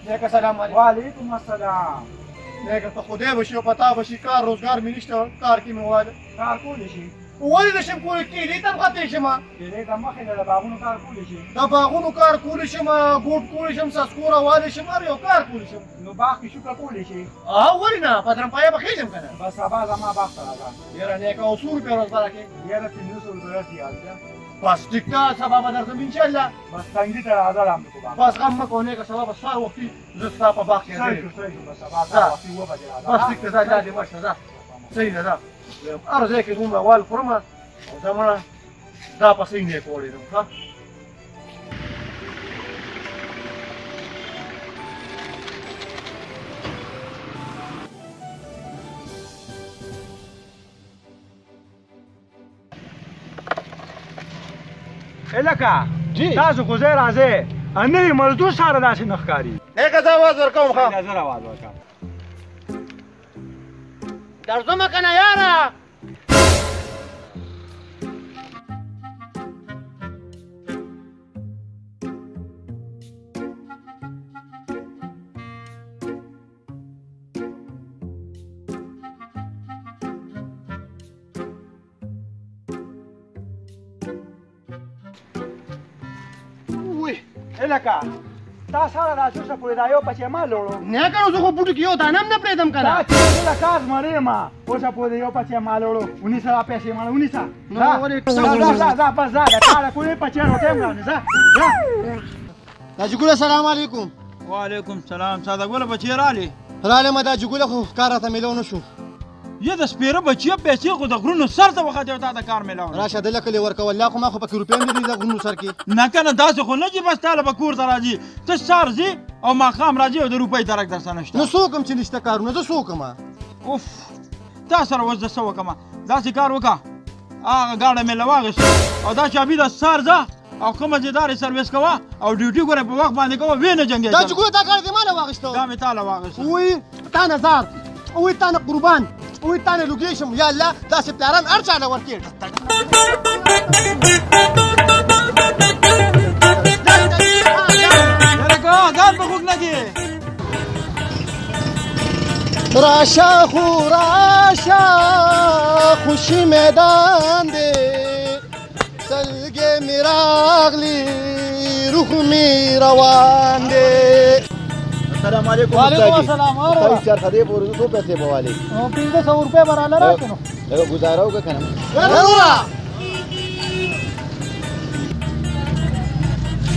نیکه سلام علیکم. وعلیکم السلام. نیکه ته خدای بشي او پتا بشي کار روزګار مې نشته کار کې مې واده کار کولی شي؟ ولې نشم کولی کیلې ته خطې شم کیلې ته مخې نه د باغونو کار کولی شي؟ د باغونو کار کولی شم ګوټ کولی شم سسکور والی شم هر یو کار کولی شم. نو باغ کې شوکه کولی شي؟ ولې نه په درمپایه به خېږم که نه. بس سبا زما باغ ته راځه. یاره نیکه او څو روپۍ ورځ به راکړې؟ یاره 500 روپۍ دي. بس ټیک ده سبا به درځم انشاءالله. بس تنګي ته راځه رام کو باغ. بس غم مه کوه نیکه سبا به سهار وختي زه ستا په باغ کې راځم. بس سبا سهار وختي 9 بجې راځه. بس ټیک ده ځه دا دې مه شه ځه صحیح ده ځه هر ځای کې دومره وال خورم او زه مړه دا پسې نیکه وړېدم ښه. الکه جی تاسو خو ځای راځئ نوي مزدور سره داسې نه ښکاري. نیکه زه اواز ورکوم ښه. زه اواز ورکوم. درځمه که نه یاره. الکه تا سره راځو څه پورې دا یو بچی ما لوړو. نیکه نو زه خو بوټو کې یو دانه هم نه پرېږدم که نه. دا چې زه د کار زمری یم اوسه پورې یو بچی ما لوړو. ونیسه دا پیسې ماړه ونیسه. ځه بس ځه د کاره کولې بچی روټۍ هم رانه ځه ځه. داجي ګله سلام علیکم. وعلیکم سلام. ساده ګله بچی رالې؟ رالېمه داجي ګله خو کار راته میلاو نه شو. یا د سپېره بچیه پیسې خو د غرونو سر ته وختې او تا د کار میلاو راشه دله کلې ورکول لا خو ما خو پکې روپۍ هم دي د غرونو سر کې. نه که نه داسې خو نه چې بس تاله به کور ته راځي ته سهار ځې او ماښام راځې او د روپۍ درک درسه نشته. نو څوک هم چې نشته کارونه زه څوک یم؟ اوف تا سره اوس زه څه وکړمه داسې کار وکړه هغه ګاډه مې له واخېسته او دا چابي د سهار ځه او ښه مزېدار یې سرویس کوه او ډیوټي ګوره په وخت باندې کوه ویې نه جنګېږه. داجي ګله دا کار دې ما نه واخېسته. دا مې تا له واخېسته. وی تا نه زار وی تا نه قربان وی تا نه لوګی شم یا الله داسې پلاران هر چا له ورکړي. ځان په خوږ لګې. راشه خو راشه خوشي میدان دی سلګې مې راغلي روح مې روان دی. السلام علیکم. وعلیکم السلام. تاسو چرته دې پورې څو پیسې به والي؟ 1500 روپۍ به راله راکړې نو. لږه ګزاره وکړه که نه.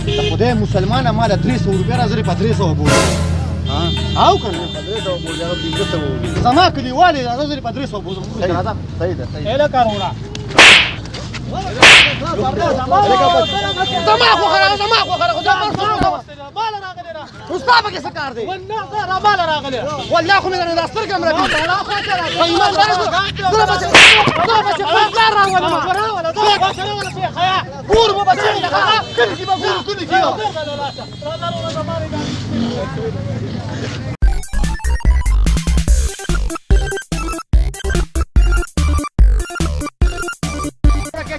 د خدای مسلمانه ما د 300 روپۍ راځلې په 300 بوله او که نه 300 بوله هغه 1500 ووږي زما کلیوالې راځلې په 300 بوله. صحیح ده صحیح. الکه وروړه زما خو خره زما خو خره خو نو ستا پکې څه کار دی؟ راباله راغلی والله خو مې درنه دا سترګه هم راګي. ګور به بچې کلي کې به ګورو کلي کې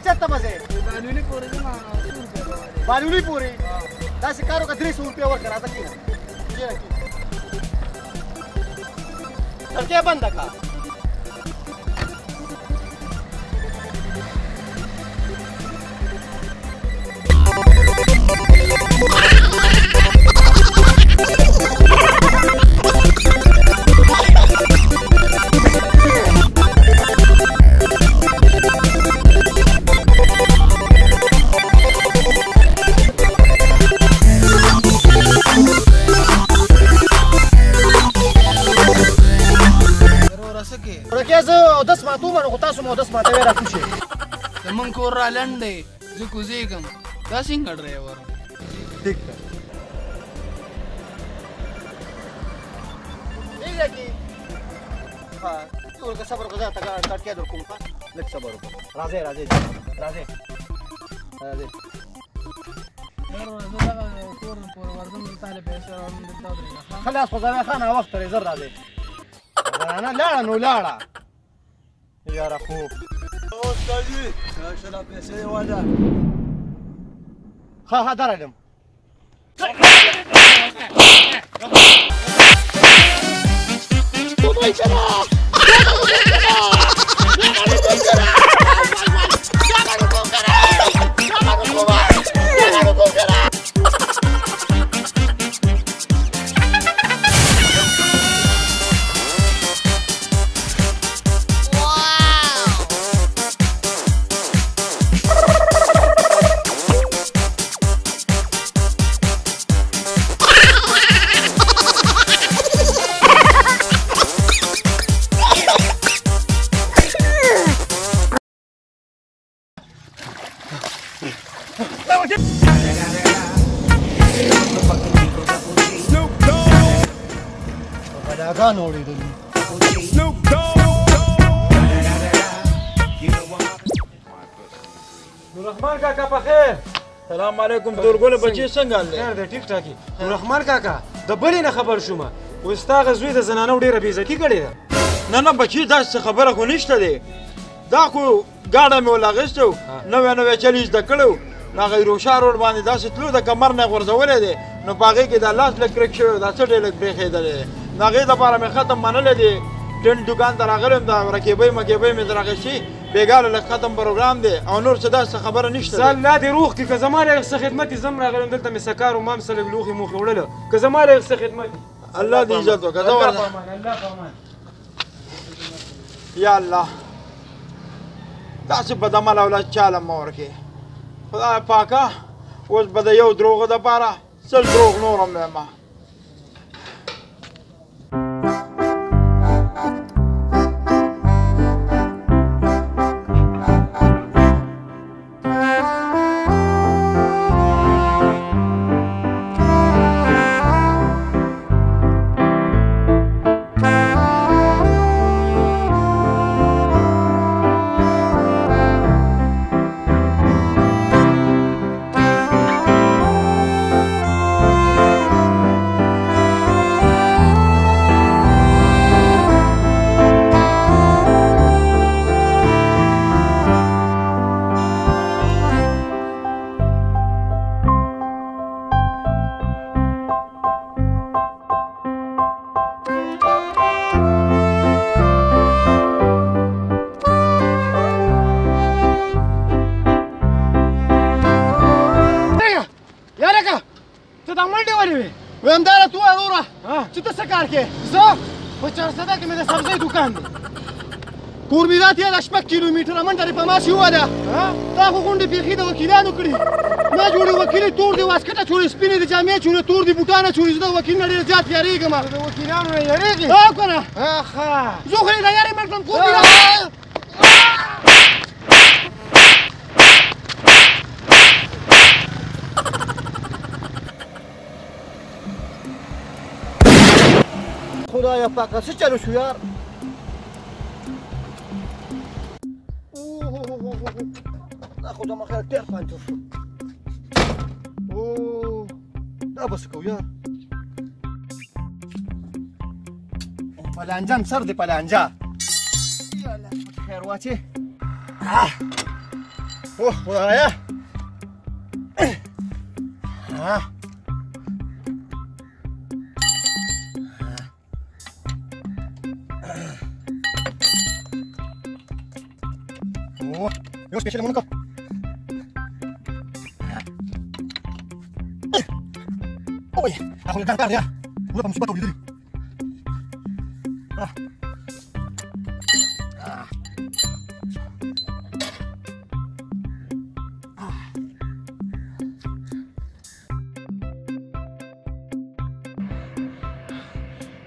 چېرته به ځې؟ بالوني پورې داسې کار وکړه 300 روپۍ ورکړه راځه کېنه کړکۍ بنده کړه. ورکې زه اودس ماتوم نو خو تاسو مو اودس ماتوئ راکوشئ. زمونږ کور را لنډ دی زه کوزېږم دا څنګه ډرایور. ټیک ده ټیک ده ښه ته ورکه صبر وکړه زه ته کټکۍ در کوم ښه لږ صبر وکړه. راځئ راځئ راځئ راځئ. خلاص خو زاویه خان وخت لري زر راځئ. زنانه لاړه نو لاړه یاره خوب. ها درالم بلاګانو اورېدلي. نوررحمان کاکا په خیر. سلام علیکم تورګل بچی څنګه حال دی؟ خیر دی ټیک ټاک. نوررحمان کاکا د بلې نه خبر شوم اوس تا غزوی د زنانو ډیره بې عزتي کړې ده. نه بچی داسې خبره خو نشته دی. دا خو ګاډه مې ولاغېستی و نوی چل یې زده کړی و نو هغه روشا روډ باندې داسې تلو د کمر نه یې غورځولی دی نو په هغې کې دا لاس لږ کرک شوی و دا څټ یې لږ برېښېدلی دی نو هغې دپاره مې ختم منلی دی ټنټ دوکان ته راغلی یم دا رکیبۍ مکیبۍ مې در اخیستي بېګاله لږ ختم پروګرام دی او نور څه داسې خبره نشته زه الله دې روغ کړي که زما له څه خدمت یې زم راغلی یم دلته مې سکار و ما هم څه لږ لوښي موښي وړله که زما له څه خدمت الله دې عزت وکړه زه ورځم الله په امان. یا الله داسې بدعمله اولاد چاله مه ورکړې خدای پاکه اوس به د یو دروغه دپاره سل دروغ نور هم ویمه همداره تو وروره چې ته څه کار کوې؟ زه په چارسده کې مې د سبزۍ دوکان دی کورمیرات یې د 6 کیلومتره منډه دې په ما شي ووهله تا خو غونډې بیخي د وکیلانو کړي ما جوړې وکیلې تور دې واسکټه چورې سپینې دې جامې چورې تور دې بوټانه چورې زه د وکیل نه ډېر زیات یارېږم د وکیلانو نه یارېږې او که نه زه خو یې د یارې مړ کړم کورمیرات خدایا پاکه څه چلو شو یار دا خو زما خیال ډېر پنچر شو دا به څه کوو یار پلانجان سر دی پلانجا یاله خیر واچې اوه خدایا Już pierwszy remonko. Oj, aku udah tangkar ya. Udah kamu sebab gitu.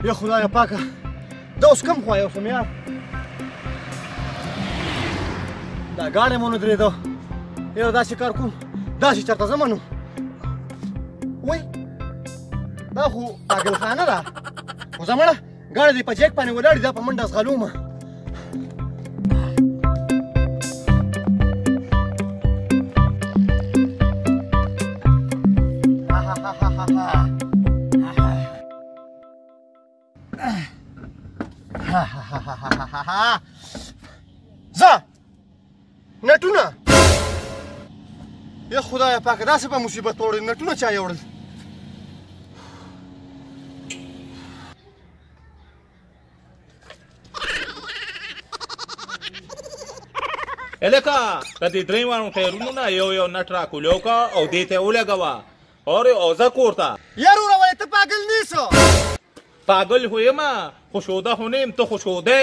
Ya خدایا پاکه دا اوس کم خوا یو شم یار دا ګاډی مو نه درېده یاره داسې کار کوم داسې چېرته ځمه نو وای دا خو پاګلخانه ده خو زه مړه ګاډی دې په جیک باندې ولاړ دي دا په منډه ځغلومه ځه نټونه یا خدایا پاکه داسې په مصیبت وړل نټونه چا یې وړل الکه د دې درې وانو ټایرونو نه یو نټ راکولیو کا او دې ته ولګوه او زه کور ته یار وروره ولې ته پاګل نیسو پاگل ہوئے ما خوشودہ ہونے تو خوشودہ